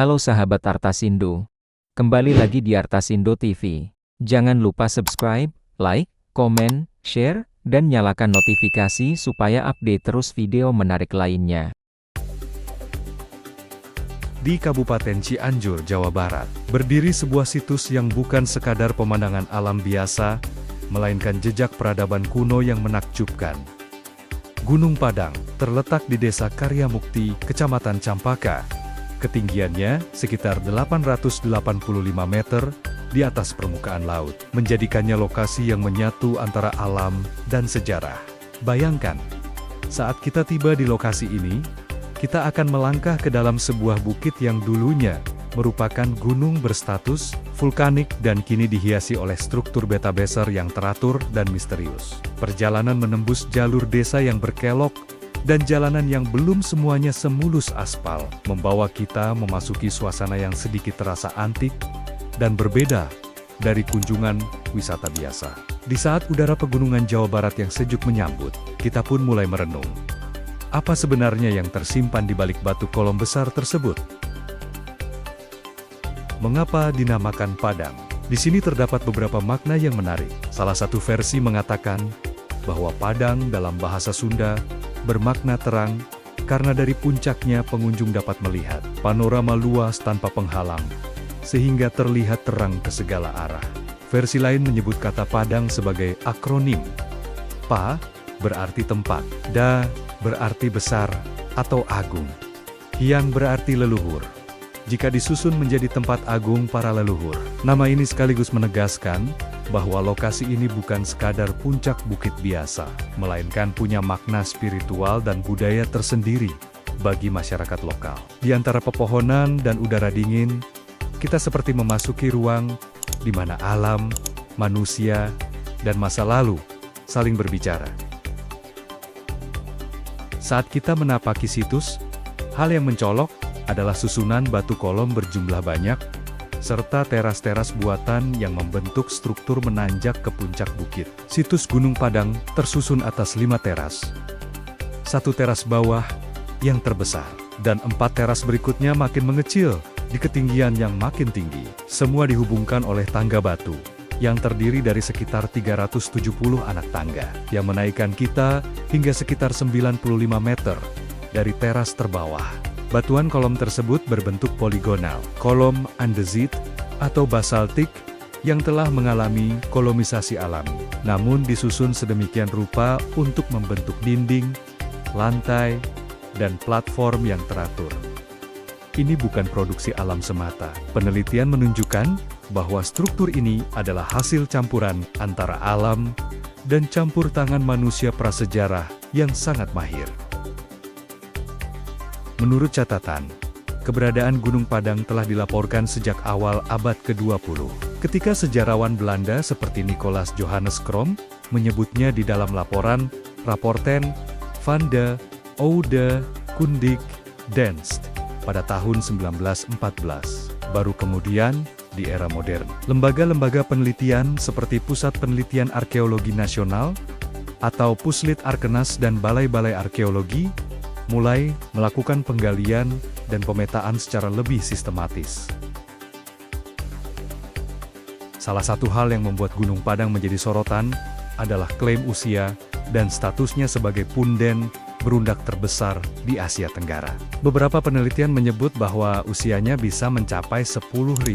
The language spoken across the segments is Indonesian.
Halo sahabat Artasindo. Kembali lagi di Artasindo TV. Jangan lupa subscribe, like, komen, share, dan nyalakan notifikasi supaya update terus video menarik lainnya. Di Kabupaten Cianjur, Jawa Barat, berdiri sebuah situs yang bukan sekadar pemandangan alam biasa, melainkan jejak peradaban kuno yang menakjubkan. Gunung Padang, terletak di Desa Karyamukti, Kecamatan Campaka. Ketinggiannya sekitar 885 meter di atas permukaan laut, menjadikannya lokasi yang menyatu antara alam dan sejarah. Bayangkan, saat kita tiba di lokasi ini, kita akan melangkah ke dalam sebuah bukit yang dulunya merupakan gunung berstatus vulkanik dan kini dihiasi oleh struktur beta-basel yang teratur dan misterius. Perjalanan menembus jalur desa yang berkelok dan jalanan yang belum semuanya semulus aspal, membawa kita memasuki suasana yang sedikit terasa antik dan berbeda dari kunjungan wisata biasa. Di saat udara pegunungan Jawa Barat yang sejuk menyambut, kita pun mulai merenung. Apa sebenarnya yang tersimpan di balik batu kolom besar tersebut? Mengapa dinamakan Padang? Di sini terdapat beberapa makna yang menarik. Salah satu versi mengatakan bahwa Padang dalam bahasa Sunda bermakna terang, karena dari puncaknya pengunjung dapat melihat panorama luas tanpa penghalang, sehingga terlihat terang ke segala arah. Versi lain menyebut kata Padang sebagai akronim. Pa berarti tempat, Da berarti besar atau agung, Hyang berarti leluhur. Jika disusun menjadi tempat agung para leluhur. Nama ini sekaligus menegaskan bahwa lokasi ini bukan sekadar puncak bukit biasa, melainkan punya makna spiritual dan budaya tersendiri bagi masyarakat lokal. Di antara pepohonan dan udara dingin, kita seperti memasuki ruang di mana alam, manusia, dan masa lalu saling berbicara. Saat kita menapaki situs, hal yang mencolok adalah susunan batu kolom berjumlah banyak, serta teras-teras buatan yang membentuk struktur menanjak ke puncak bukit. Situs Gunung Padang tersusun atas 5 teras. 1 teras bawah yang terbesar, dan 4 teras berikutnya makin mengecil di ketinggian yang makin tinggi. Semua dihubungkan oleh tangga batu, yang terdiri dari sekitar 370 anak tangga, yang menaikkan kita hingga sekitar 95 meter dari teras terbawah. Batuan kolom tersebut berbentuk poligonal, kolom andezit atau basaltik yang telah mengalami kolomisasi alami, namun disusun sedemikian rupa untuk membentuk dinding, lantai, dan platform yang teratur. Ini bukan produksi alam semata. Penelitian menunjukkan bahwa struktur ini adalah hasil campuran antara alam dan campur tangan manusia prasejarah yang sangat mahir. Menurut catatan, keberadaan Gunung Padang telah dilaporkan sejak awal abad ke-20, ketika sejarawan Belanda seperti Nicolaas Johannes Crom menyebutnya di dalam laporan Rapporten van de Oude Kundig Dienst pada tahun 1914. Baru kemudian, di era modern, lembaga-lembaga penelitian seperti Pusat Penelitian Arkeologi Nasional atau Puslit Arkenas dan balai-balai arkeologi mulai melakukan penggalian dan pemetaan secara lebih sistematis. Salah satu hal yang membuat Gunung Padang menjadi sorotan adalah klaim usia dan statusnya sebagai punden berundak terbesar di Asia Tenggara. Beberapa penelitian menyebut bahwa usianya bisa mencapai 10.000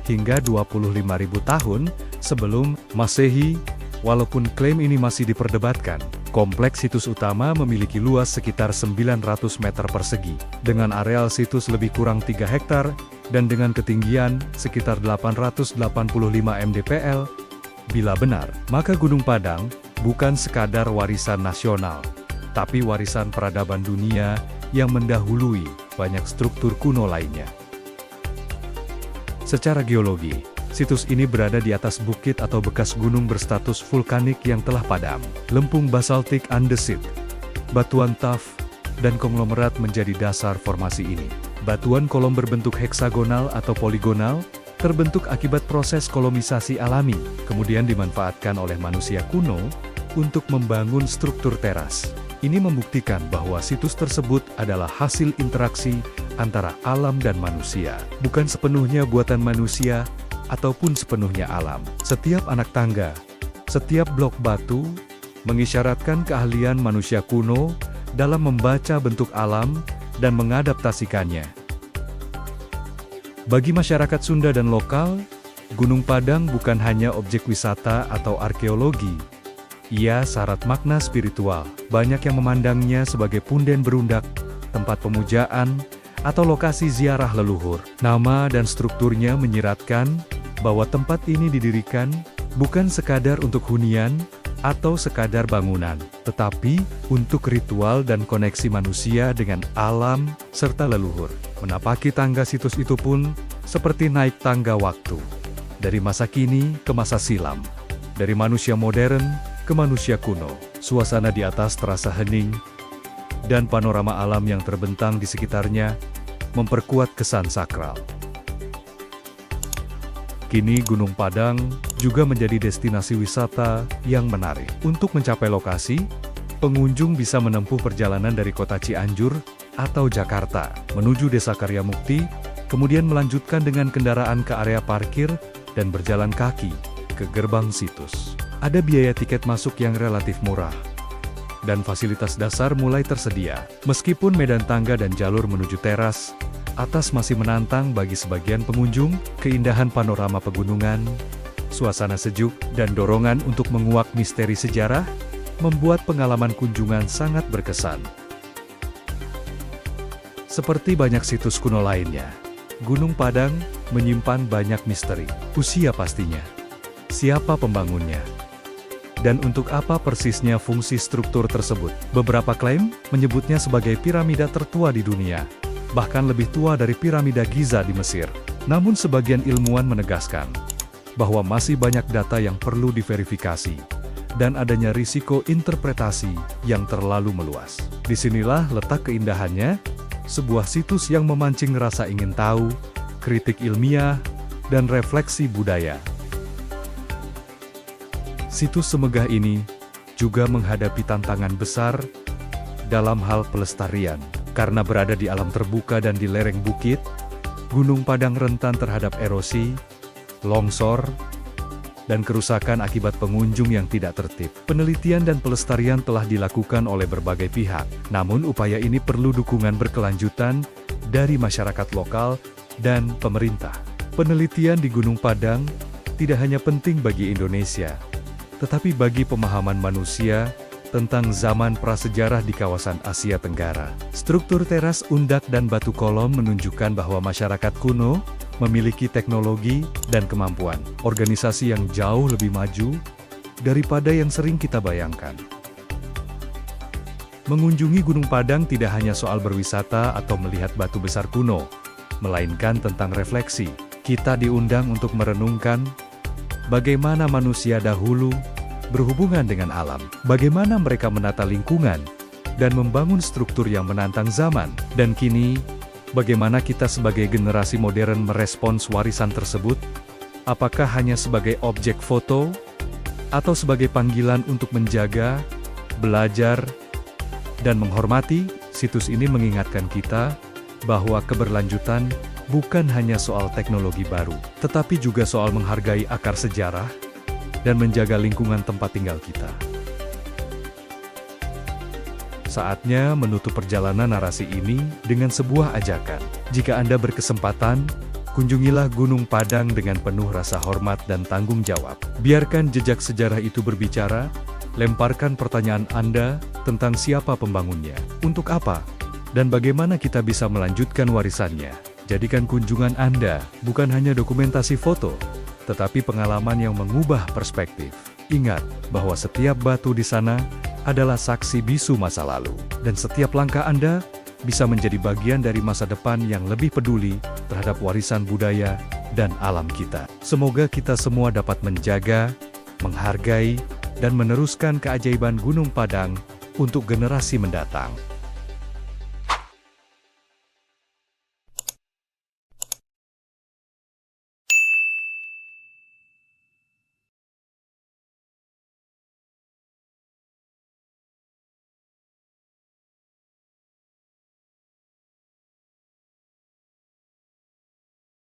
hingga 25.000 tahun sebelum Masehi. Walaupun klaim ini masih diperdebatkan, kompleks situs utama memiliki luas sekitar 900 meter persegi, dengan areal situs lebih kurang 3 hektar, dan dengan ketinggian sekitar 885 mdpl. Bila benar, maka Gunung Padang bukan sekadar warisan nasional, tapi warisan peradaban dunia yang mendahului banyak struktur kuno lainnya. Secara geologi, situs ini berada di atas bukit atau bekas gunung berstatus vulkanik yang telah padam. Lempung basaltik andesit, batuan tuff, dan konglomerat menjadi dasar formasi ini. Batuan kolom berbentuk heksagonal atau poligonal, terbentuk akibat proses kolomisasi alami, kemudian dimanfaatkan oleh manusia kuno untuk membangun struktur teras. Ini membuktikan bahwa situs tersebut adalah hasil interaksi antara alam dan manusia, bukan sepenuhnya buatan manusia ataupun sepenuhnya alam. Setiap anak tangga, setiap blok batu, mengisyaratkan keahlian manusia kuno dalam membaca bentuk alam dan mengadaptasikannya. Bagi masyarakat Sunda dan lokal, Gunung Padang bukan hanya objek wisata atau arkeologi. Ia syarat makna spiritual. Banyak yang memandangnya sebagai punden berundak, tempat pemujaan, atau lokasi ziarah leluhur. Nama dan strukturnya menyiratkan bahwa tempat ini didirikan bukan sekadar untuk hunian atau sekadar bangunan, tetapi untuk ritual dan koneksi manusia dengan alam serta leluhur. Menapaki tangga situs itu pun seperti naik tangga waktu. Dari masa kini ke masa silam, dari manusia modern ke manusia kuno, suasana di atas terasa hening, dan panorama alam yang terbentang di sekitarnya memperkuat kesan sakral. Kini Gunung Padang juga menjadi destinasi wisata yang menarik. Untuk mencapai lokasi, pengunjung bisa menempuh perjalanan dari kota Cianjur atau Jakarta menuju Desa Karyamukti, kemudian melanjutkan dengan kendaraan ke area parkir dan berjalan kaki ke gerbang situs. Ada biaya tiket masuk yang relatif murah, dan fasilitas dasar mulai tersedia. Meskipun medan tangga dan jalur menuju teras atas masih menantang bagi sebagian pengunjung, keindahan panorama pegunungan, suasana sejuk, dan dorongan untuk menguak misteri sejarah membuat pengalaman kunjungan sangat berkesan. Seperti banyak situs kuno lainnya, Gunung Padang menyimpan banyak misteri. Usia pastinya, siapa pembangunnya, dan untuk apa persisnya fungsi struktur tersebut. Beberapa klaim menyebutnya sebagai piramida tertua di dunia, bahkan lebih tua dari piramida Giza di Mesir. Namun sebagian ilmuwan menegaskan bahwa masih banyak data yang perlu diverifikasi, dan adanya risiko interpretasi yang terlalu meluas. Disinilah letak keindahannya, sebuah situs yang memancing rasa ingin tahu, kritik ilmiah, dan refleksi budaya. Situs semegah ini juga menghadapi tantangan besar dalam hal pelestarian. Karena berada di alam terbuka dan di lereng bukit, Gunung Padang rentan terhadap erosi, longsor, dan kerusakan akibat pengunjung yang tidak tertib. Penelitian dan pelestarian telah dilakukan oleh berbagai pihak, namun upaya ini perlu dukungan berkelanjutan dari masyarakat lokal dan pemerintah. Penelitian di Gunung Padang tidak hanya penting bagi Indonesia, tetapi bagi pemahaman manusia tentang zaman prasejarah di kawasan Asia Tenggara. Struktur teras undak dan batu kolom menunjukkan bahwa masyarakat kuno memiliki teknologi dan kemampuan organisasi yang jauh lebih maju daripada yang sering kita bayangkan. Mengunjungi Gunung Padang tidak hanya soal berwisata atau melihat batu besar kuno, melainkan tentang refleksi. Kita diundang untuk merenungkan bagaimana manusia dahulu berhubungan dengan alam, bagaimana mereka menata lingkungan, dan membangun struktur yang menantang zaman. Dan kini, bagaimana kita sebagai generasi modern merespons warisan tersebut? Apakah hanya sebagai objek foto, atau sebagai panggilan untuk menjaga, belajar, dan menghormati? Situs ini mengingatkan kita bahwa keberlanjutan bukan hanya soal teknologi baru, tetapi juga soal menghargai akar sejarah dan menjaga lingkungan tempat tinggal kita. Saatnya menutup perjalanan narasi ini dengan sebuah ajakan. Jika Anda berkesempatan, kunjungilah Gunung Padang dengan penuh rasa hormat dan tanggung jawab. Biarkan jejak sejarah itu berbicara, lemparkan pertanyaan Anda tentang siapa pembangunnya, untuk apa, dan bagaimana kita bisa melanjutkan warisannya. Jadikan kunjungan Anda bukan hanya dokumentasi foto, tetapi pengalaman yang mengubah perspektif. Ingat bahwa setiap batu di sana adalah saksi bisu masa lalu, dan setiap langkah Anda bisa menjadi bagian dari masa depan yang lebih peduli terhadap warisan budaya dan alam kita. Semoga kita semua dapat menjaga, menghargai, dan meneruskan keajaiban Gunung Padang untuk generasi mendatang.